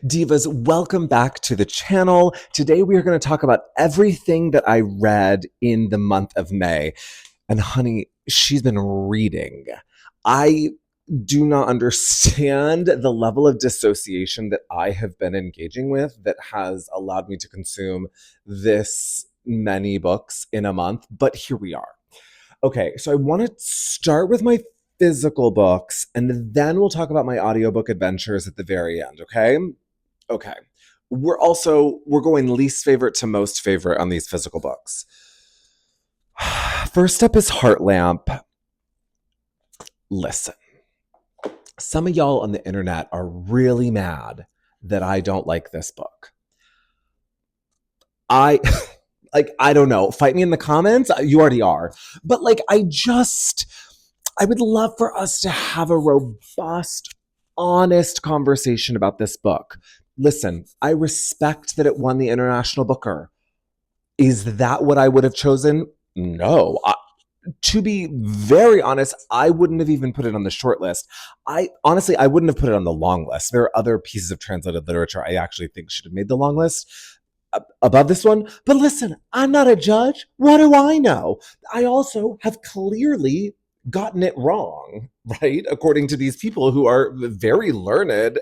Divas, welcome back to the channel. Today we are going to talk about everything that I read in the month of May. And honey, she's been reading. I do not understand the level of dissociation that I have been engaging with that has allowed me to consume this many books in a month, but here we are. Okay, so I want to start with my physical books and then we'll talk about my audiobook adventures at the very end, okay? Okay. We're going least favorite to most favorite on these physical books. First up is Heart Lamp. Listen, some of y'all on the internet are really mad that I don't like this book. I don't know. Fight me in the comments. You already are. But I would love for us to have a robust, honest conversation about this book. Listen, I respect that it won the International Booker. Is that what I would have chosen? No. To be very honest, I wouldn't have even put it on the short list. I wouldn't have put it on the long list. There are other pieces of translated literature I actually think should have made the long list above this one. But listen, I'm not a judge. What do I know? I also have clearly gotten it wrong, right? According to these people who are very learned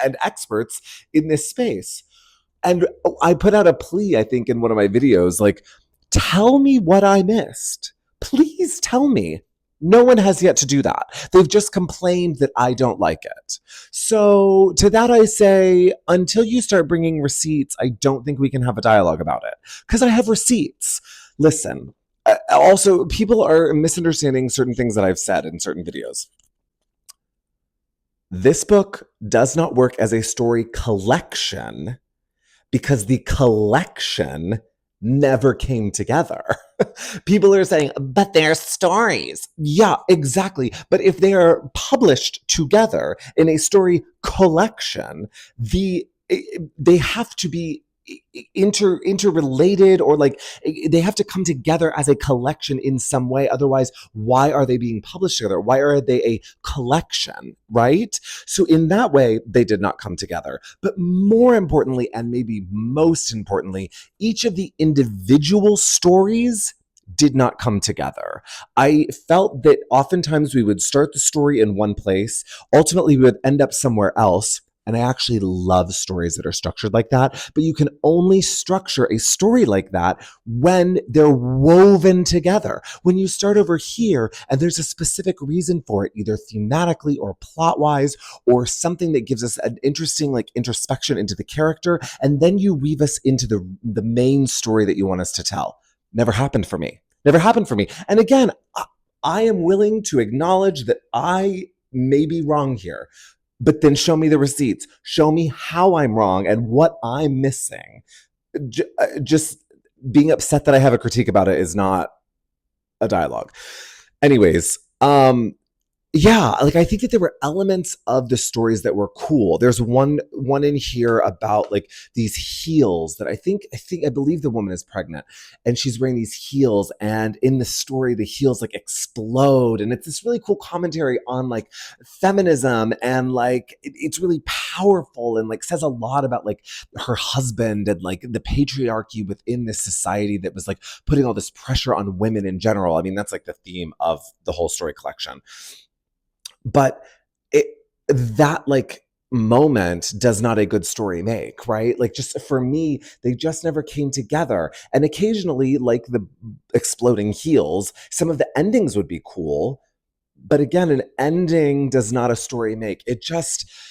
and experts in this space. And I put out a plea, I think, in one of my videos, like, tell me what I missed. Please tell me. No one has yet to do that. They've just complained that I don't like it. So to that I say, until you start bringing receipts, I don't think we can have a dialogue about it. Because I have receipts. Listen, also, people are misunderstanding certain things that I've said in certain videos. This book does not work as a story collection because the collection never came together. People are saying, but they're stories. Yeah, exactly. But if they are published together in a story collection, they have to be interrelated, or like they have to come together as a collection in some way. Otherwise, why are they being published together? Why are they a collection, right? So in that way, they did not come together. But more importantly, and maybe most importantly, each of the individual stories did not come together. I felt that oftentimes we would start the story in one place, ultimately we would end up somewhere else. And I actually love stories that are structured like that. But you can only structure a story like that when they're woven together. When you start over here and there's a specific reason for it, either thematically or plot-wise, or something that gives us an interesting like introspection into the character, and then you weave us into the main story that you want us to tell. Never happened for me. Never happened for me. And again, I am willing to acknowledge that I may be wrong here. But then show me the receipts. Show me how I'm wrong and what I'm missing. Just being upset that I have a critique about it is not a dialogue. Anyways, yeah, like I think that there were elements of the stories that were cool. There's one in here about like these heels that I believe the woman is pregnant and she's wearing these heels, and in the story the heels like explode, and it's this really cool commentary on like feminism, and like it's really powerful and like says a lot about like her husband and like the patriarchy within this society that was like putting all this pressure on women in general. I mean, that's like the theme of the whole story collection. But that like moment does not a good story make, right? Like just for me, they just never came together. And occasionally, like the exploding heels, some of the endings would be cool. But again, an ending does not a story make. It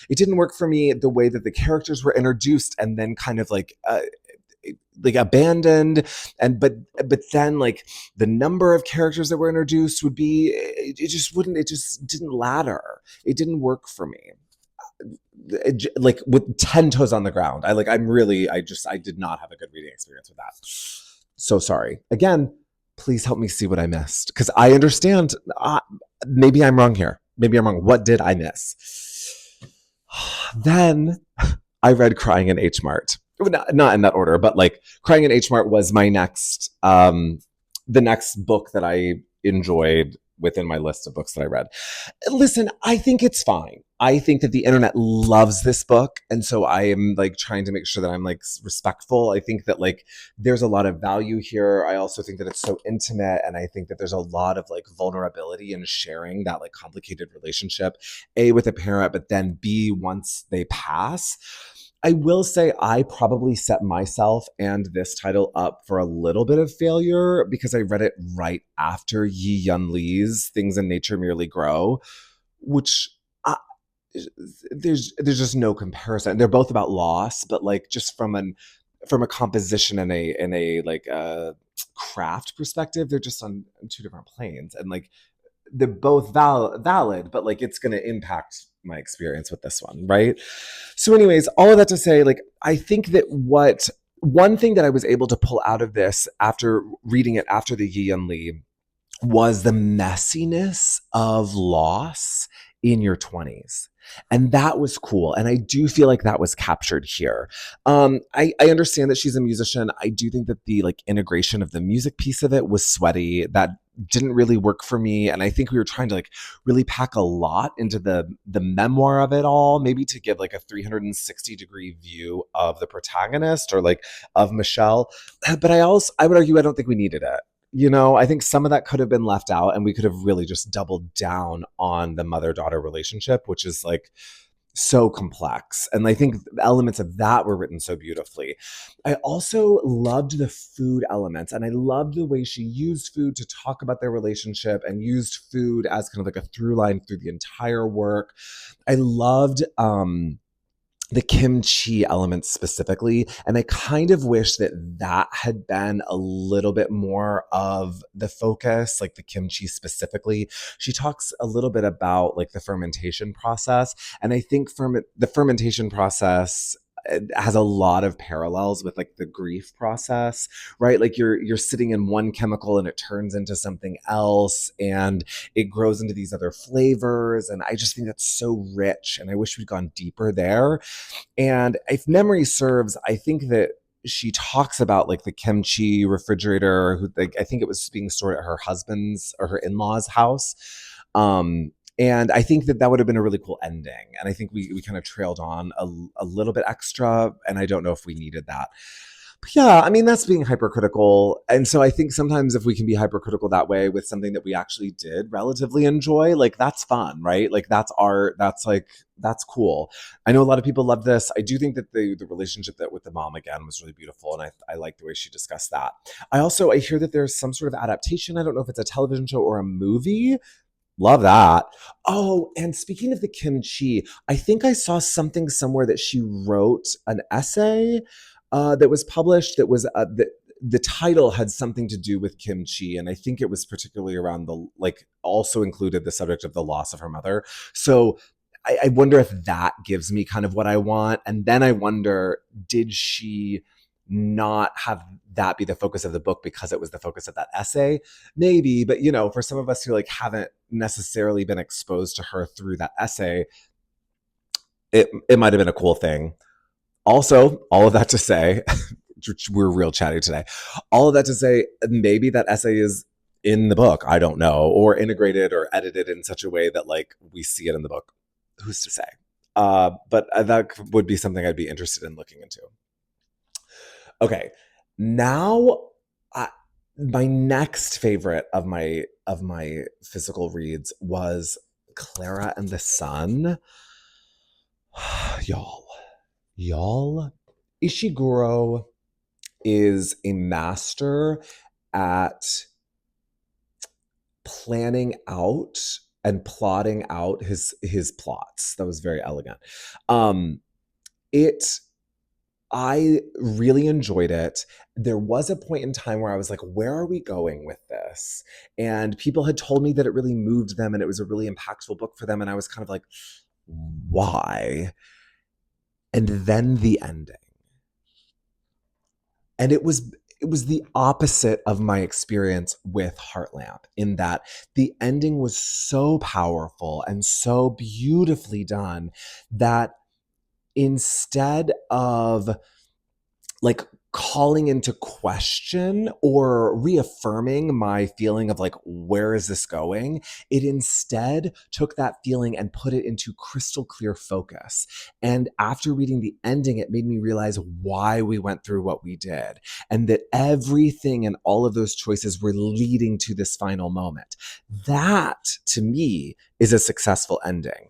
didn't work for me the way that the characters were introduced and then kind of like abandoned, and but then like the number of characters that were introduced would be it just didn't ladder. It didn't work for me. Like with 10 toes on the ground, I did not have a good reading experience with that. So sorry again. Please help me see what I missed, because I understand maybe I'm wrong here. Maybe I'm wrong. What did I miss? Then I read Crying in H Mart. Not in that order, but like Crying in H Mart was my next, the next book that I enjoyed within my list of books that I read. Listen, I think it's fine. I think that the internet loves this book. And so I am like trying to make sure that I'm like respectful. I think that like there's a lot of value here. I also think that it's so intimate. And I think that there's a lot of like vulnerability in sharing that like complicated relationship, A, with a parent, but then B, once they pass. I will say I probably set myself and this title up for a little bit of failure because I read it right after Yi Yun Lee's Things in Nature Merely Grow, which there's just no comparison. They're both about loss, but like just from a composition and a like craft perspective, they're just on two different planes. And like they're both valid, but like it's going to impact my experience with this one, right? So, anyways, all of that to say, like I think that what one thing that I was able to pull out of this after reading it after the Yi Yun Lee was the messiness of loss in your 20s. And that was cool. And I do feel like that was captured here. I understand that she's a musician. I do think that the like integration of the music piece of it was sweaty. That didn't really work for me. And I think we were trying to like really pack a lot into the memoir of it all, maybe to give like a 360-degree view of the protagonist or like of Michelle. But I would argue I don't think we needed it. You know, I think some of that could have been left out and we could have really just doubled down on the mother-daughter relationship, which is like so complex. And I think elements of that were written so beautifully. I also loved the food elements and I loved the way she used food to talk about their relationship and used food as kind of like a through line through the entire work. I loved the kimchi element specifically. And I kind of wish that that had been a little bit more of the focus, like the kimchi specifically. She talks a little bit about like the fermentation process. And I think the fermentation process has a lot of parallels with like the grief process, right? Like you're sitting in one chemical and it turns into something else and it grows into these other flavors. And I just think that's so rich. And I wish we'd gone deeper there. And if memory serves, I think that she talks about like the kimchi refrigerator, who like, I think it was being stored at her husband's or her in-laws' house. And I think that that would have been a really cool ending. And I think we kind of trailed on a little bit extra. And I don't know if we needed that. But yeah, I mean, that's being hypercritical. And so I think sometimes if we can be hypercritical that way with something that we actually did relatively enjoy, like that's fun, right? Like that's art. That's cool. I know a lot of people love this. I do think that the relationship that with the mom again was really beautiful. And I like the way she discussed that. I hear that there's some sort of adaptation. I don't know if it's a television show or a movie. Love that. Oh, and speaking of the kimchi, I think I saw something somewhere that she wrote an essay that was published that was the title had something to do with kimchi, and I think it was particularly around the like also included the subject of the loss of her mother. So I wonder if that gives me kind of what I want, and then I wonder, did she not have that be the focus of the book because it was the focus of that essay? Maybe, but you know, for some of us who like haven't necessarily been exposed to her through that essay, it might have been a cool thing. Also, all of that to say, we're real chatty today. All of that to say, maybe that essay is in the book. I don't know, or integrated or edited in such a way that like we see it in the book. Who's to say? But that would be something I'd be interested in looking into. Okay, now I, my next favorite of my physical reads was Klara and the Sun. y'all, y'all, Ishiguro is a master at planning out and plotting out his plots. That was very elegant. It I really enjoyed it. There was a point in time where I was like, where are we going with this? And people had told me that it really moved them and it was a really impactful book for them. And I was kind of like, why? And then the ending. And it was the opposite of my experience with Heartlamp in that the ending was so powerful and so beautifully done that instead of like calling into question or reaffirming my feeling of like, where is this going? It instead took that feeling and put it into crystal clear focus. And after reading the ending, it made me realize why we went through what we did and that everything and all of those choices were leading to this final moment. That to me is a successful ending.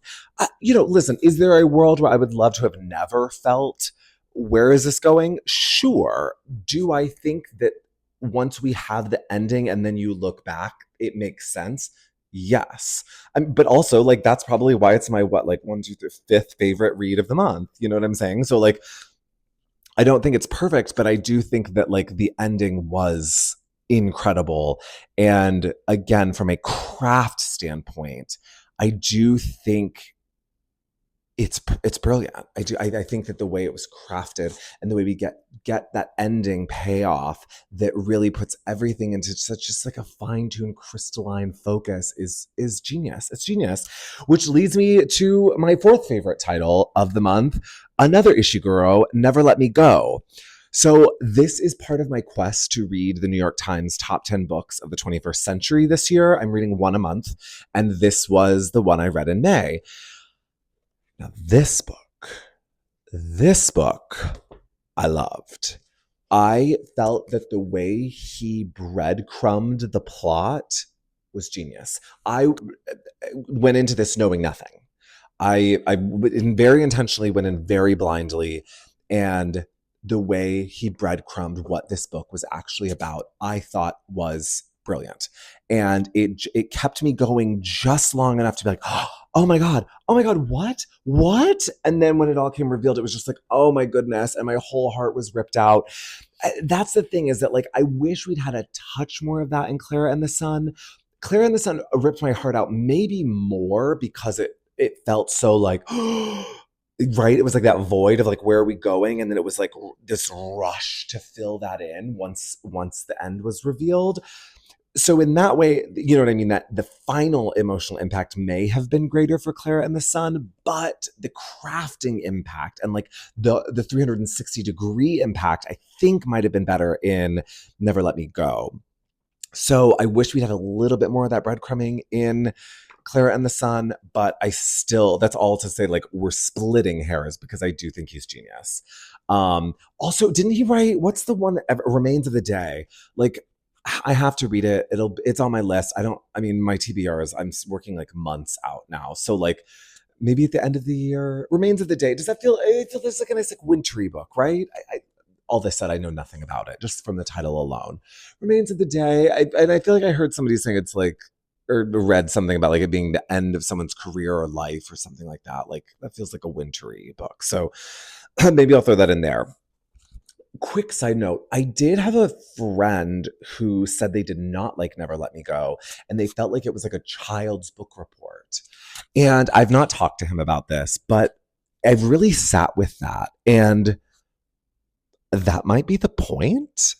Listen, is there a world where I would love to have never felt where is this going? Sure. Do I think that once we have the ending and then you look back, it makes sense? Yes. But also, like, that's probably why it's my, one, two, three, fifth favorite read of the month. You know what I'm saying? So, like, I don't think it's perfect, but I do think that, like, the ending was incredible. And again, from a craft standpoint, I do think it's brilliant. I think that the way it was crafted and the way we get that ending payoff that really puts everything into such just like a fine-tuned crystalline focus is genius. It's genius. Which leads me to my fourth favorite title of the month, another Ishiguro, Never Let Me Go. So this is part of my quest to read the New York Times top 10 books of the 21st century this year. I'm reading one a month, and this was the one I read in May. Now, this book, I loved. I felt that the way he breadcrumbed the plot was genius. I went into this knowing nothing. I very intentionally went in very blindly, and the way he breadcrumbed what this book was actually about, I thought was brilliant. And it kept me going just long enough to be like, oh my God, what? And then when it all came revealed, it was just like, oh my goodness. And my whole heart was ripped out. That's the thing, is that, like, I wish we'd had a touch more of that in Klara and the Sun. Klara and the Sun ripped my heart out maybe more because it felt so like, right? It was like that void of like, where are we going? And then it was like this rush to fill that in once the end was revealed. So in that way, you know what I mean? That the final emotional impact may have been greater for Klara and the Sun, but the crafting impact and like the 360-degree impact, I think might have been better in Never Let Me Go. So I wish we'd had a little bit more of that breadcrumbing in Klara and the Sun, but that's all to say, like, we're splitting hairs because I do think he's genius. Also, didn't he write, what's the one that Remains of the Day? Like, I have to read it. It's on my list. My TBR I'm working like months out now. So like maybe at the end of the year, Remains of the Day. Does that feel, it feels like a nice like wintry book, right? All this said, I know nothing about it, just from the title alone. Remains of the Day. And I feel like I heard somebody saying it's like, or read something about like it being the end of someone's career or life or something like that. Like that feels like a wintry book. So maybe I'll throw that in there. Quick side note, I did have a friend who said they did not like Never Let Me Go, and they felt like it was like a child's book report. And I've not talked to him about this, but I've really sat with that. And that might be the point.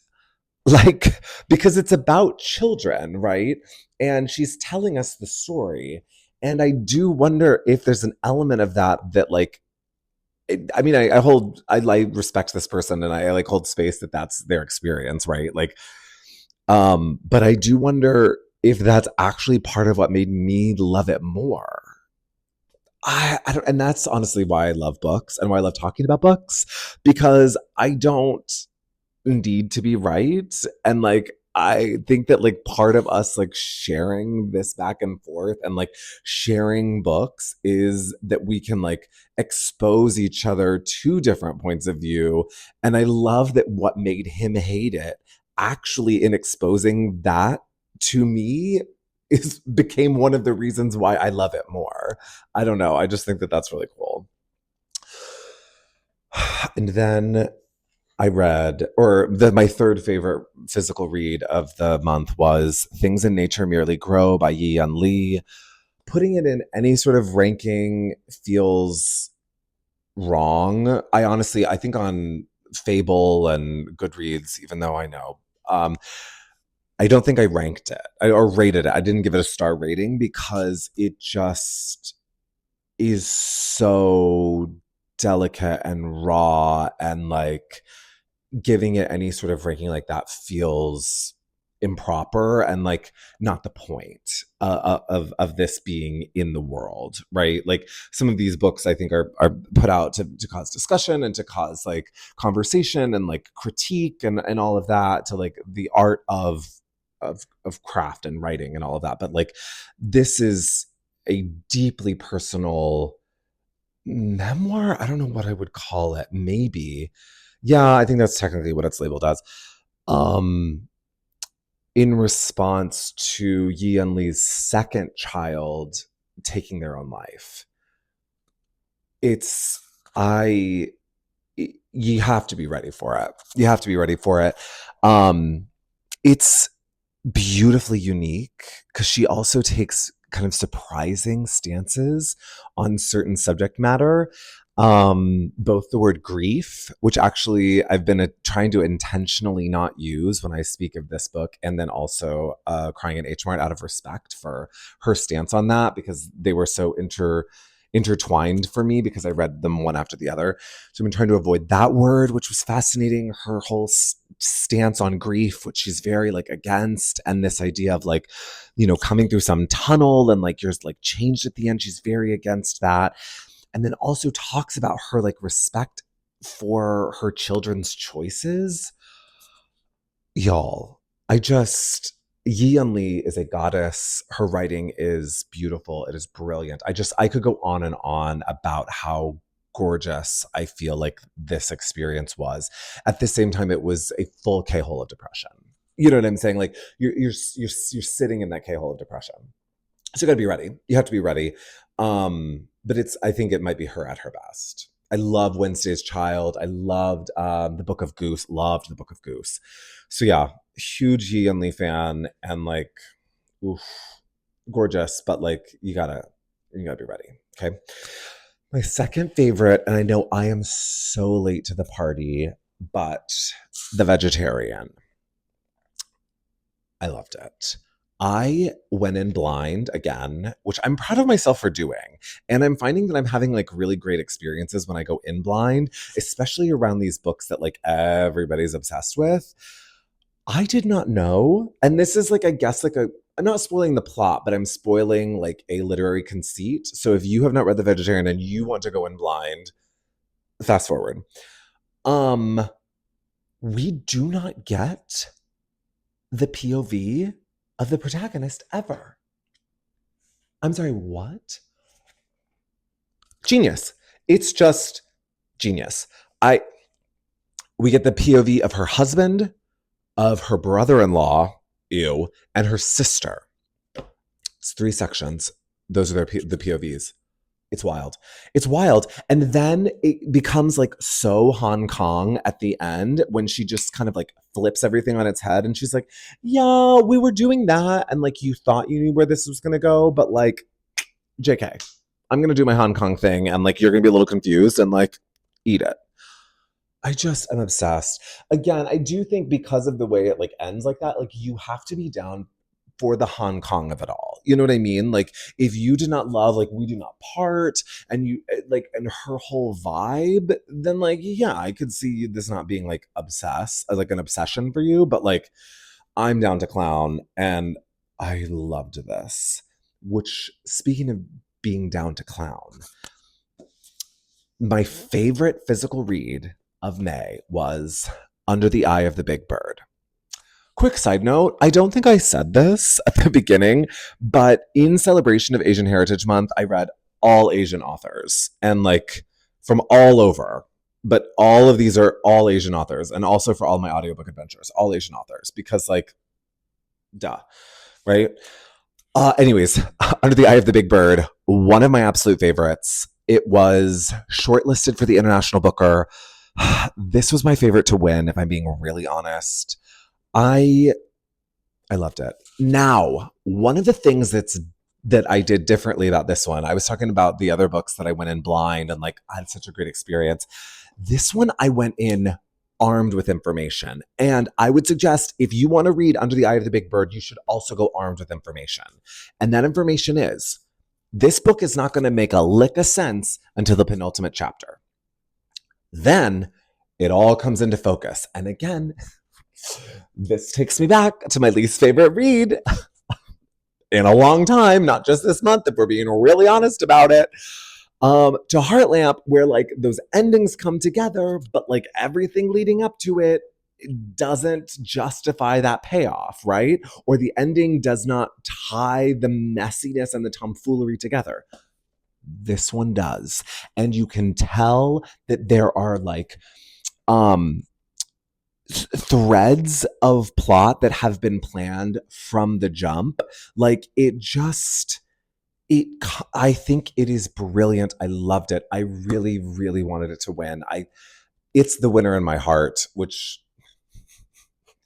Like, because it's about children, right? And she's telling us the story. And I do wonder if there's an element of that like, I respect this person and I like hold space that that's their experience, right? Like, but I do wonder if that's actually part of what made me love it more. I don't, and that's honestly why I love books and why I love talking about books, because I don't need to be right. And like, I think that like part of us like sharing this back and forth and like sharing books is that we can like expose each other to different points of view. And I love that what made him hate it actually in exposing that to me became one of the reasons why I love it more. I don't know. I just think that that's really cool. And then I read, my third favorite physical read of the month was Things in Nature Merely Grow by Yi-Yun Lee. Putting it in any sort of ranking feels wrong. I think on Fable and Goodreads, even though I know, I don't think I ranked it or rated it. I didn't give it a star rating because it just is so delicate and raw and like giving it any sort of ranking like that feels improper and like not the point of this being in the world, right? Like some of these books I think are put out to cause discussion and to cause like conversation and like critique and all of that, to like the art of craft and writing and all of that. But like this is a deeply personal memoir. I don't know what I would call it. Maybe. Yeah, I think that's technically what it's labeled as. Um in response to Yi and Lee's second child taking their own life. It's I you have to be ready for it. You have to be ready for it. It's beautifully unique because she also takes kind of surprising stances on certain subject matter. Both the word grief, which actually I've been trying to intentionally not use when I speak of this book, and then also Crying in H Mart, out of respect for her stance on that, because they were so intertwined for me because I read them one after the other. So I've been trying to avoid that word, which was fascinating. Her whole stance on grief, which she's very like against, and this idea of like, you know, coming through some tunnel and like you're like changed at the end. She's very against that. And then also talks about her like respect for her children's choices. Y'all, Yi Yun Lee is a goddess. Her writing is beautiful. It is brilliant. I could go on and on about how gorgeous I feel like this experience was. At the same time, it was a full K-hole of depression. You know what I'm saying? Like you're sitting in that K-hole of depression. So you got to be ready. You have to be ready. But I think it might be her at her best. I love Wednesday's Child. I loved the Book of Goose. Loved the Book of Goose. So yeah, huge Yi Yun Lee fan, and like, oof, gorgeous. But like, you gotta be ready. Okay. My second favorite, and I know I am so late to the party, but The Vegetarian. I loved it. I went in blind again, which I'm proud of myself for doing. And I'm finding that I'm having like really great experiences when I go in blind, especially around these books that like everybody's obsessed with. I did not know. And this is like, I guess, like I'm not spoiling the plot, but I'm spoiling like a literary conceit. So if you have not read The Vegetarian and you want to go in blind, fast forward. We do not get the POV of the protagonist ever. I'm sorry, what? Genius. It's just genius. We get the POV of her husband, of her brother-in-law, ew, and her sister. It's 3 sections. Those are the POVs. It's wild. It's wild. And then it becomes like so Hong Kong at the end when she just kind of like flips everything on its head. And she's like, yeah, we were doing that. And like, you thought you knew where this was going to go, but like, JK, I'm going to do my Hong Kong thing. And like, you're going to be a little confused and like, eat it. I just am obsessed. Again, I do think because of the way it like ends like that, like you have to be down for the Hong Kong of it all. You know what I mean? Like if you did not love like We Do Not Part and you like and her whole vibe, then like yeah, I could see this not being like like an obsession for you, but like I'm down to clown and I loved this. Which, speaking of being down to clown, my favorite physical read of May was Under the Eye of the Big Bird. Quick side note, I don't think I said this at the beginning, but in celebration of Asian Heritage Month, I read all Asian authors and like from all over. But all of these are all Asian authors, and also for all my audiobook adventures, all Asian authors, because like, duh, right? Anyways, Under the Eye of the Big Bird, one of my absolute favorites. It was shortlisted for the International Booker. This was my favorite to win, if I'm being really honest. I loved it. Now, one of the things that I did differently about this one, I was talking about the other books that I went in blind and like I had such a great experience. This one I went in armed with information. And I would suggest if you want to read Under the Eye of the Big Bird, you should also go armed with information. And that information is, this book is not going to make a lick of sense until the penultimate chapter. Then it all comes into focus. And again, this takes me back to my least favorite read in a long time, not just this month, if we're being really honest about it. To Heartlamp, where like those endings come together, but like everything leading up to it doesn't justify that payoff, right? Or the ending does not tie the messiness and the tomfoolery together. This one does. And you can tell that there are like um threads of plot that have been planned from the jump. Like it just it I think it is brilliant. I loved it. I really really wanted it to win. I It's the winner in my heart, which,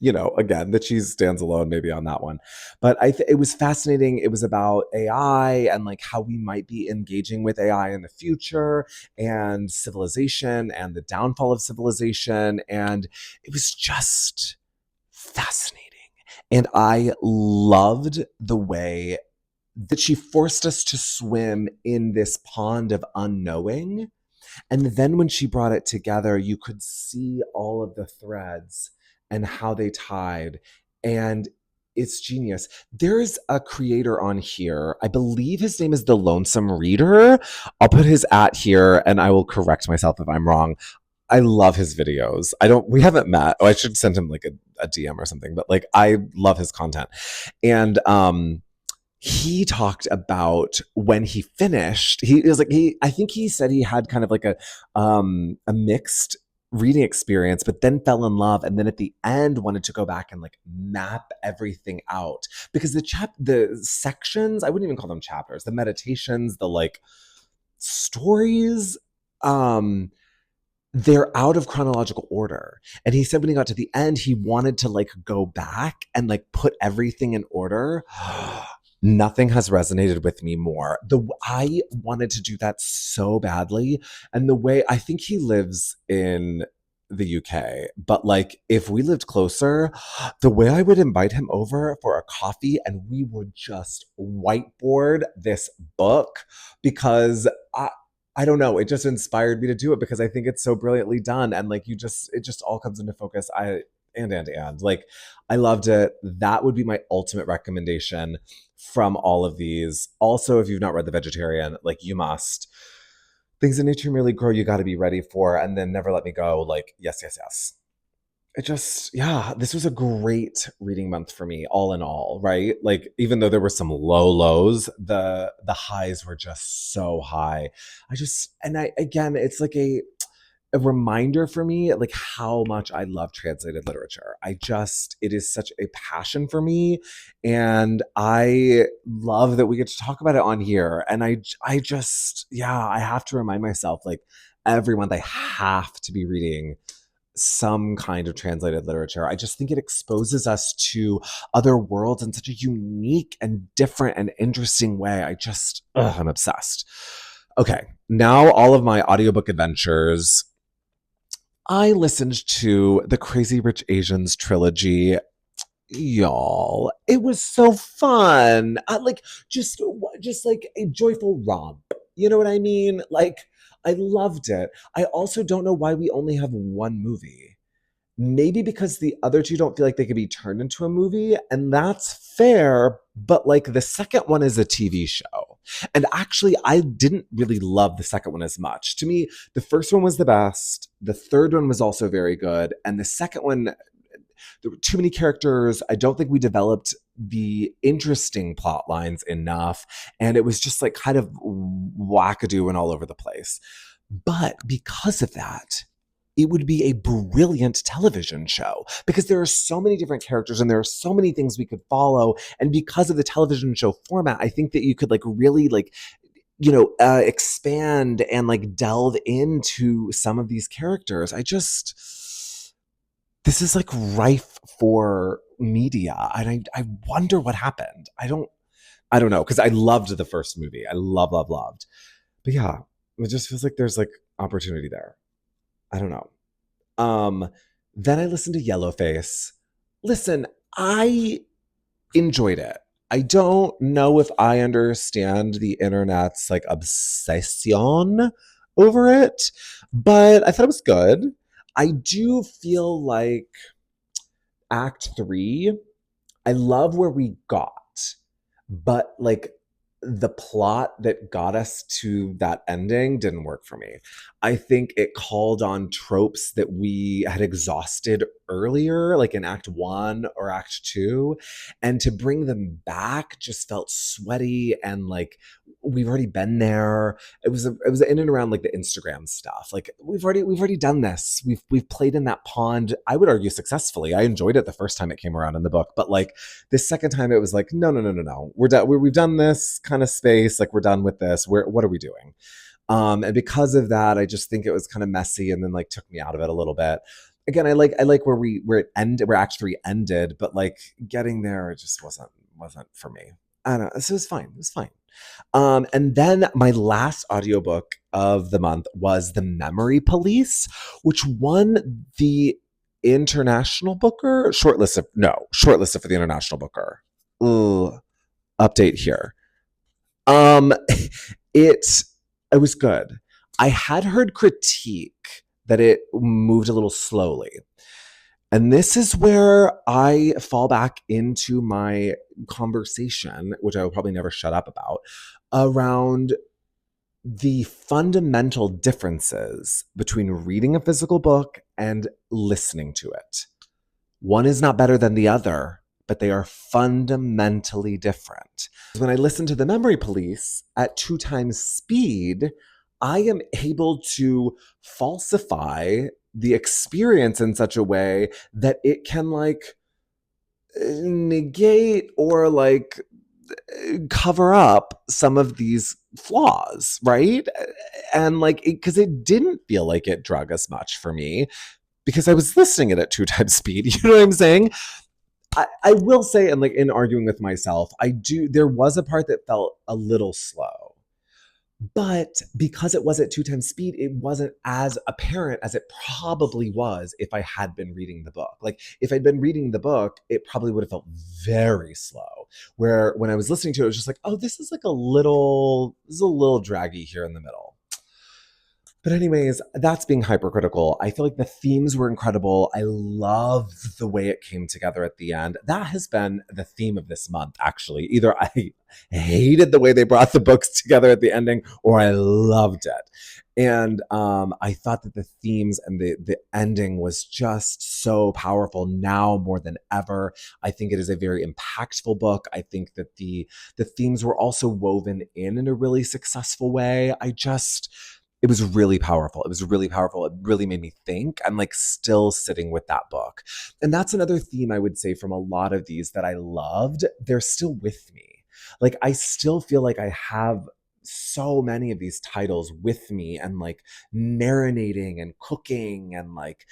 again, the cheese stands alone maybe on that one. But it was fascinating. It was about AI and like how we might be engaging with AI in the future and civilization and the downfall of civilization. And it was just fascinating. And I loved the way that she forced us to swim in this pond of unknowing. And then when she brought it together, you could see all of the threads and how they tied. And it's genius. There's a creator on here. I believe his name is The Lonesome Reader. I'll put his @ here and I will correct myself if I'm wrong. I love his videos. We haven't met. Oh, I should send him like a DM or something, but like I love his content. And he talked about when he finished, he was like, I think he said he had kind of like a mixed reading experience, but then fell in love. And then at the end wanted to go back and like map everything out because the sections, I wouldn't even call them chapters, the meditations, the like stories, they're out of chronological order. And he said when he got to the end, he wanted to like go back and like put everything in order. Nothing has resonated with me more. I wanted to do that so badly. And the way I think he lives in the UK, but like if we lived closer, the way I would invite him over for a coffee and we would just whiteboard this book because I don't know, it just inspired me to do it because I think it's so brilliantly done and like it just all comes into focus. And like I loved it. That would be my ultimate recommendation from all of these. Also, if you've not read The Vegetarian, like you must. Things in Nature Merely Grow, you got to be ready for, and then Never Let Me Go. Like, yes, yes, yes. It just, yeah, this was a great reading month for me, all in all, right? Like, even though there were some low lows, the highs were just so high. And I again, it's like a reminder for me like how much I love translated literature. It is such a passion for me and I love that we get to talk about it on here. And I just yeah, I have to remind myself like every month I have to be reading some kind of translated literature. I just think it exposes us to other worlds in such a unique and different and interesting way. I'm obsessed. Okay, now all of my audiobook adventures. I listened to the Crazy Rich Asians trilogy. Y'all, it was so fun. Just like a joyful romp. You know what I mean? Like I loved it. I also don't know why we only have one movie. Maybe because the other two don't feel like they could be turned into a movie, and that's fair, but like the second one is a TV show. And actually, I didn't really love the second one as much. To me, the first one was the best, the third one was also very good, and the second one, there were too many characters. I don't think we developed the interesting plot lines enough, and it was just like kind of wackadoo and all over the place. But because of that, it would be a brilliant television show because there are so many different characters and there are so many things we could follow. And because of the television show format, I think that you could like really like, expand and like delve into some of these characters. This is like rife for media. And I wonder what happened. I don't know. Cause I loved the first movie. I loved. But yeah, it just feels like there's like opportunity there. I don't know. Um, then I listened to Yellowface. Listen, I enjoyed it. I don't know if I understand the internet's like obsession over it, but I thought it was good. I do feel like Act 3, I love where we got, but like the plot that got us to that ending didn't work for me. I think it called on tropes that we had exhausted earlier, like in Act 1 or Act 2, and to bring them back just felt sweaty and like we've already been there. It was in and around like the Instagram stuff. Like we've already done this. We've played in that pond. I would argue successfully. I enjoyed it the first time it came around in the book, but like the second time it was like, no, no, no, no, no. We're done. We've done this kind of space. Like we're done with this. What are we doing? And because of that, I just think it was kind of messy and then like took me out of it a little bit. Again, I like where Act 3 ended, but like getting there, it just wasn't for me. I don't know. So it was fine. It was fine. And then my last audiobook of the month was The Memory Police, which won the International Booker shortlisted for the International Booker. Ugh, update here. Um, it it was good. I had heard critique that it moved a little slowly. And this is where I fall back into my conversation, which I will probably never shut up about, around the fundamental differences between reading a physical book and listening to it. One is not better than the other, but they are fundamentally different. When I listen to The Memory Police at 2 times speed, I am able to falsify the experience in such a way that it can like negate or like cover up some of these flaws, right? And like, because it didn't feel like it drug as much for me because I was listening it at 2 times speed. You know what I'm saying? I will say, and like in arguing with myself, there was a part that felt a little slow. But because it was at 2 times speed, it wasn't as apparent as it probably was if I had been reading the book. Like if I'd been reading the book, it probably would have felt very slow. Where when I was listening to it, it was just like, oh, this is a little draggy here in the middle. But anyways, that's being hypercritical. I feel like the themes were incredible. I loved the way it came together at the end. That has been the theme of this month, actually. Either I hated the way they brought the books together at the ending, or I loved it. And I thought that the themes and the ending was just so powerful now more than ever. I think it is a very impactful book. I think that the themes were also woven in a really successful way. It was really powerful. It was really powerful. It really made me think. I'm like still sitting with that book. And that's another theme I would say from a lot of these that I loved. They're still with me. Like I still feel like I have so many of these titles with me and like marinating and cooking and like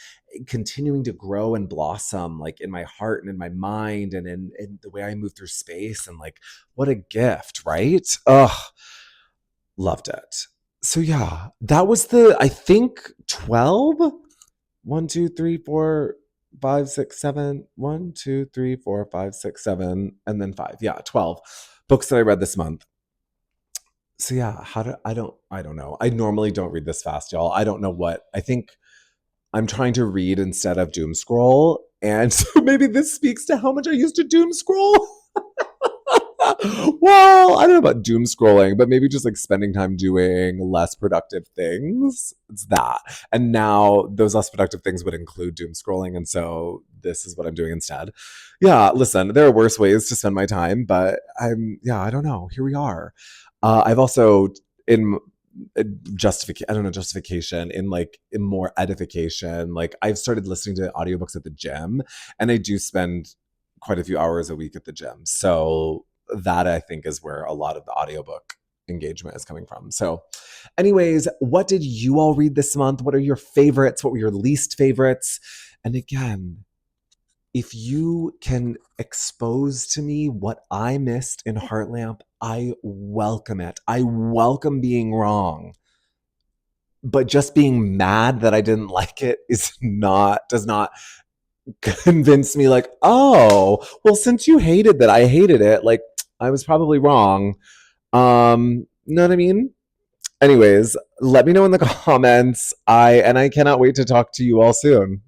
continuing to grow and blossom like in my heart and in my mind and in the way I move through space and like what a gift, right? Ugh, loved it. So yeah, that was I think 12. 1, 2, 3, 4, 5, 6, 7. 1, 2, 3, 4, 5, 6, 7, and then 5. Yeah, 12 books that I read this month. So yeah, I don't know. I normally don't read this fast, y'all. I don't know what. I think I'm trying to read instead of doom scroll. And so maybe this speaks to how much I used to doom scroll. Well, I don't know about doom scrolling, but maybe just like spending time doing less productive things. It's that. And now those less productive things would include doom scrolling. And so this is what I'm doing instead. Yeah, listen, there are worse ways to spend my time, but I don't know. Here we are. I've also, in justification, in like in more edification, like I've started listening to audiobooks at the gym, and I do spend quite a few hours a week at the gym. So that I think is where a lot of the audiobook engagement is coming from. So anyways, what did you all read this month? What are your favorites? What were your least favorites? And again, if you can expose to me what I missed in Heartlamp, I welcome it. I welcome being wrong. But just being mad that I didn't like it does not convince me like, oh, well, since you hated that, I hated it. Like, I was probably wrong. Know what I mean? Anyways, let me know in the comments. I cannot wait to talk to you all soon.